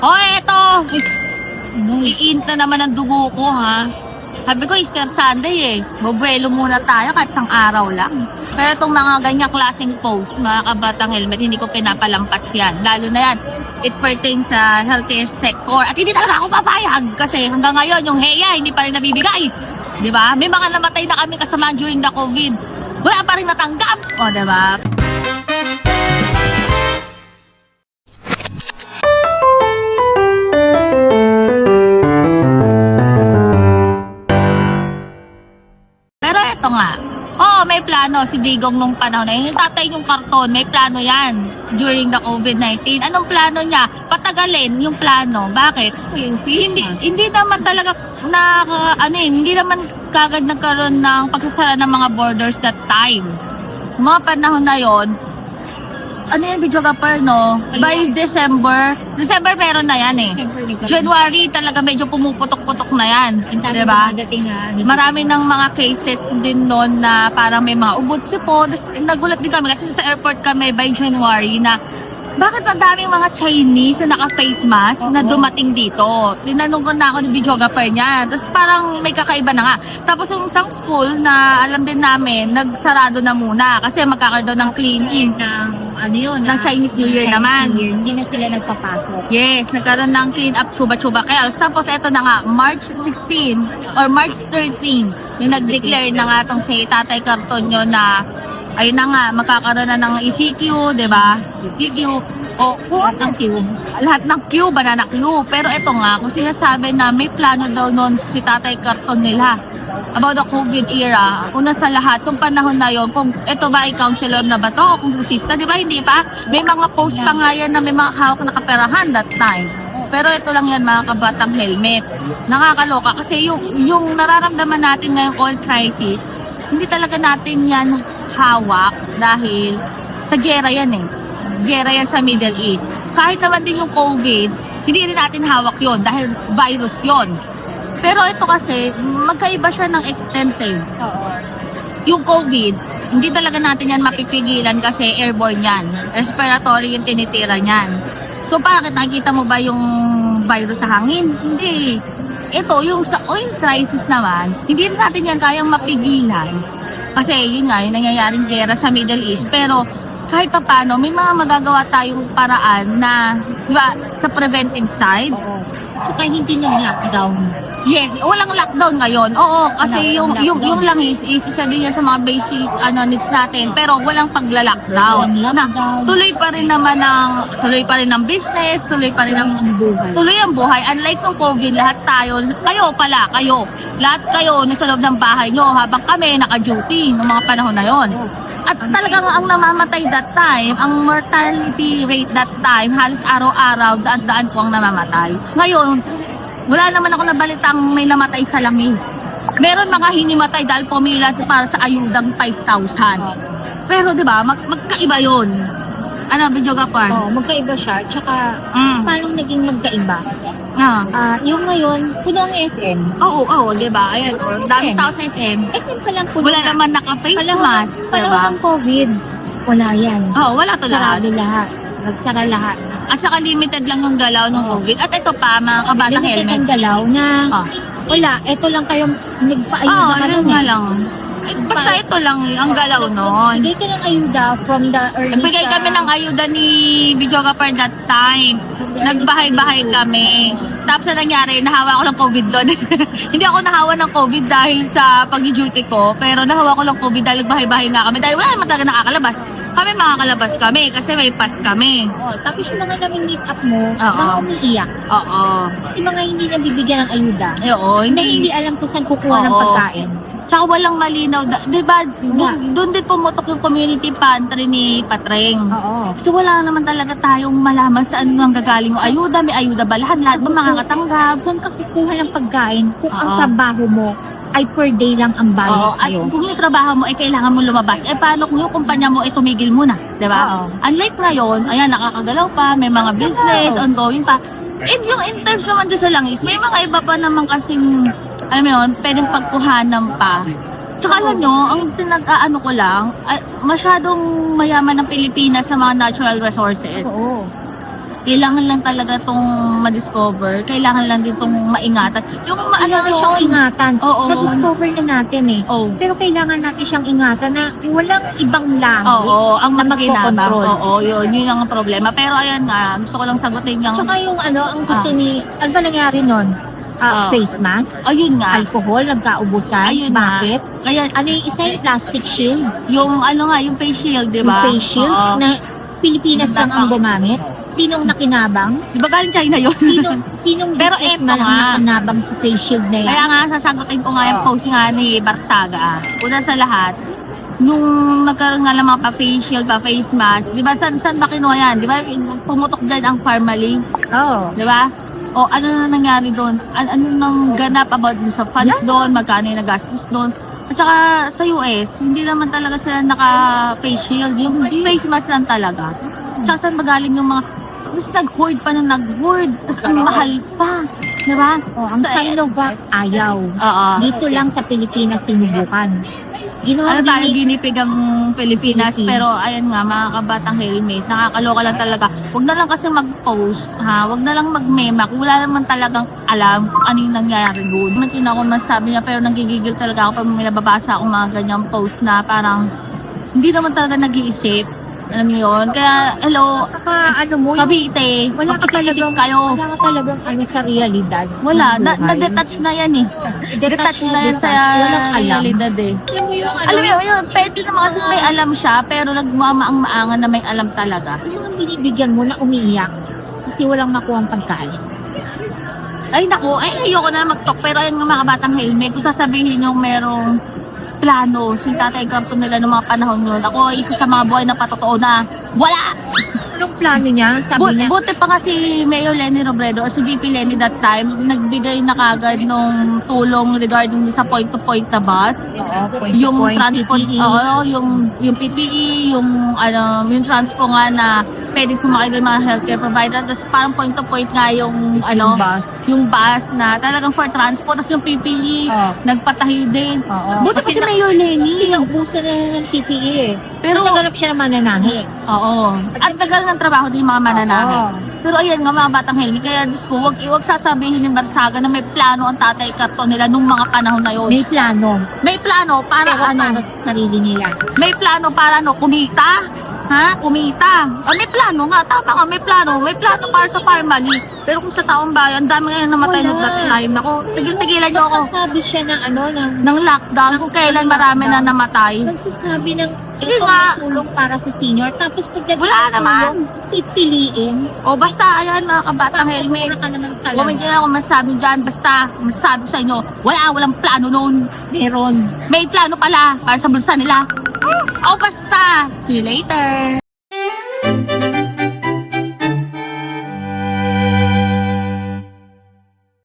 Oh, eto! Iinit na naman ang dugo ko, ha? Sabi ko, Easter Sunday eh. Bubuelo muna tayo kahit isang araw lang. Pero itong mga ganyang klaseng post, mga kabatang helmet, hindi ko pinapalampas yan. Lalo na yan, it pertains sa healthcare sector. At hindi talaga ako papayag kasi hanggang ngayon, yung HEA, hindi pa rin nabibigay. Di ba? May mga namatay na kami kasama during the COVID. Wala pa rin natanggap. O, di ba? Pero eto nga, may plano si Digong nung panahon na yun. Yung tatay yung karton, may plano yan during the COVID-19. Anong plano niya? Patagalin yung plano. Bakit? Hindi naman talaga hindi naman kagad nagkaroon ng pagsasara ng mga borders that time. Mga panahon na yon, video kapar, no? By December meron na yan eh. January talaga medyo pumuputok-putok na yan. Diba? Marami ng mga cases din noon na parang may mga ubod sipo. Nagulat din kami kasi sa airport kami by January na bakit ang daming mga Chinese na naka-face mask na dumating dito? Tinanong ko na ako ni videographer niya. Tapos parang may kakaiba na nga. Tapos yung isang school na alam din namin, nagsarado na muna kasi magkakaroon ng clean-in ng Chinese New Year naman. Hindi na sila nagpapasok. Yes, nagkaroon ng clean up chuba-chuba kels. Tapos eto na nga, March 16 or March 13, yung nag-declare na nga itong si Tatay Cartonio na ayun na nga, magkakaroon na ng ECQ, di ba? ECQ, lahat ng Q, banana Q. Pero ito nga, kung sinasabi na may plano daw noon si Tatay Carton nila about the COVID era, una sa lahat, itong panahon na yon, kung ito ba ay counselor na ba to o kongresista, di ba? Hindi pa. May mga post pa nga yan na may mga hawak na kaperahan that time. Pero ito lang yan mga kabatang helmet. Nakakaloka kasi yung nararamdaman natin ngayong oil crisis, hindi talaga natin yan hawak dahil sa gera yan eh. Gera yan sa Middle East. Kahit naman din yung COVID, hindi rin natin hawak yon dahil virus yon. Pero ito kasi, magkaiba siya ng extent eh. Yung COVID, hindi talaga natin yan mapipigilan kasi airborne yan. Respiratory yung tinitira niyan. So bakit nakikita mo ba yung virus sa hangin? Hindi. Ito, yung sa oil crisis naman, hindi rin natin yan kayang mapigilan. Kasi yun nga, yung nangyayaring gera sa Middle East. Pero kahit pa paano, may mga magagawa tayong paraan na, diba, sa preventive side. Saka hindi nag-lockdown. Yes, walang lockdown ngayon. Oo, kasi yung langis is isa din yan sa mga basic needs natin. Pero walang pagla-lockdown. Tuloy pa rin ng business, tuloy ang buhay. Unlike nung COVID, lahat tayo, lahat kayo nasa loob ng bahay nyo habang kami naka-duty noong mga panahon na yon. At talagang ang namamatay that time, ang mortality rate that time, halos araw-araw, daan-daan po ang namamatay. Ngayon, wala naman ako nabalitang may namatay sa langis. Meron mga hinimatay dahil pumila para sa ayudang 5,000. Pero di ba, magkaiba yun. Video kapar? Magkaiba siya. Tsaka, paano naging magkaiba? Yung ngayon, puno ang SM. Oo, di ba? Ayan, daming tao sa SM. SM pa lang puno. Wala naman naka-face mask. Panahon ng COVID, wala yan. Wala to lahat. Sarado lahat. Nagsara lahat. At saka limited lang yung galaw ng COVID. At ito pa, mga kabatang helmet. Limited ang galaw na wala, ito lang kayo nagpa-ayuda ka nun. Lang. Basta ito lang ang galaw nun. Nagbigay ka ng ayuda from the early Nagbigay kami ng ayuda ni videographer that time. Nagbahay-bahay kami. Tapos na nangyari, nahawa ko ng COVID doon. Hindi ako nahawa ng COVID dahil sa pag-duty ko. Pero nahawa ko ng COVID dahil nagbahay-bahay nga kami. Dahil wala naman talaga nakakalabas. Kami makakalabas kami kasi may pass kami. Tapos yung mga meet up mo, mga umiiyak. Kasi mga hindi nabibigyan ng ayuda. Hindi alam kung saan kukuha ng pagkain. Tsaka walang malinaw. Diba, doon din pumutok yung community pantry ni Patreng. Kasi wala naman talaga tayong malaman saan ang gagaling yung ayuda. May ayuda ba? Lahat ba makakatanggap? Saan ka kukuha ng pagkain kung ang trabaho mo ay per day lang ang bayad sa'yo? At kung yung trabaho mo ay kailangan mo lumabas, paano kung yung kumpanya mo ay tumigil muna? Diba? Unlike ngayon, ayan, nakakagalaw pa, may mga business, ongoing pa. And yung in terms naman doon sa langis, may mga iba pa naman kasing alam mo yun, pwedeng pagkuhanan pa. Tsaka alam nyo, ang tinag-aano ko lang, masyadong mayaman ng Pilipinas sa mga natural resources. Kailangan lang talaga tong ma-discover, kailangan lang din itong maingatan. Yung Kailangan siyang ingatan. Oo. Na-discover na natin eh. Oo. Pero kailangan natin siyang ingatan na walang ibang lahi Oo, ang na magkinabang. magkocontrol. Oo, yun ang problema. Pero ayan nga, gusto ko lang sagutin yung... Tsaka yung ang gusto ano ba nangyari nun? Face mask? Ayun nga. Alcohol, nagkaubusan? Ayun Bakit? nga. Kaya, Ano yung isa yung plastic shield? yung yung face shield, di ba? Yung face shield Oo. na Pilipinas lang ang gumamit? Sinong nakinabang? Di ba galing China yun? Sinong Pero businessman eto ang nga. nakinabang sa face shield na yan? Kaya nga, sasagutin ko nga yung post nga ni Barsaga. Una sa lahat, nung nagkaroon nga ng mga pa-face shield, pa-face mask, di ba, saan ba kinuha yan? Di ba, pumutok dyan ang Farmaling? Oo. Di ba? O ano na nangyari doon? Ano nang ganap about dun sa funds doon? Magkano yung nagastos doon? At saka sa US, hindi naman talaga sila naka-face shield. Yung face mask lang talaga. At saka saan magaling yung mga... Tapos nag-hoard pa nung nag-hoard. Tapos ang mahal pa. Di ba? Ang Sinovac ayaw. Oo. Dito lang sa Pilipinas sinubukan. Ginawa Ano tayo, din ginipig ang Pilipinas, Philippines. pero ayan nga, mga kabatang helmet, nakakaloka lang talaga. Huwag na lang kasi mag-post, ha? Huwag na lang mag-mema, kung wala naman talagang alam kung ano yung nangyayari doon. Matin ako masabi niya, pero nagigigil talaga ako pag may nababasa akong mga ganyang post na parang hindi naman talaga nag-iisip. Alam niyo yun? Kaya, hello, mo yung Cavite, wala ka mag-isip talagang kayo. wala ka talagang sa realidad. Wala, ng buhay. na-detach na yan eh. Detach na yan sa walang alam. realidad eh. Alam mo yung Alam mo yun, pwede naman kasi may alam siya, pero nagmamaang-maangan na may alam talaga. yung ang binibigyan mo na umiiyak kasi walang nakuha ang pagkain. Ay naku, ayoko na mag-talk, pero ayun nga mga batang helmet, kung sasabihin yung merong plano, si Tatay Carton nila noong mga panahon yun, ako ay isa sa mga buhay na patotoo na wala! Anong plano niya? Sabi niya, Buti pa nga si Mayor Lenny Robredo o si VP Lenny that time, nagbigay na kagad nung tulong regarding sa point-to-point na bus. Yung transport, PPE. yung PPE, yung transpo nga na pwedeng sumakay ng mga healthcare provider. Tapos parang point-to-point nga yung bus. yung bus na talagang for transport. Tapos yung PPE, Oo. nagpatahi din. Oo. Buti pa Kasi si Mayor Lenny. Sinaubusan na ng PPE eh. Pero- Pero naganap siya ng mananahi. Oo. At tagal ng trabaho din yung mga mananahi. Oo. Pero ayan nga mga batang helmet, kaya Diyos ko, wag sasabihin ng Barsaga na may plano ang Tatay Carton nila nung mga panahon na yun. May plano. May plano para Pero ano? para sa sarili nila. May plano para ano? Kumita? Ha? Kumita. May plano nga. Tama nga, may plano. May plano para sa family. Pero kung sa taong bayan, dami ngayon namatay Wala. ng that time. Ako, tigil-tigilan niyo ako Nagsasabi siya ng ng lockdown kung kailan marami na namatay. nagsasabi ng Sige ito nga. ang tulong para sa senior. Tapos pagdating Wala ng naman. tulong, pipiliin. O basta, ayan mga kabatang helmet. Mura ka naman Comment talaga. nyo na ako masasabi dyan. Basta, masasabi sa inyo, walang plano noon. Meron. May plano pala para sa bulsa nila. O basta, see you later.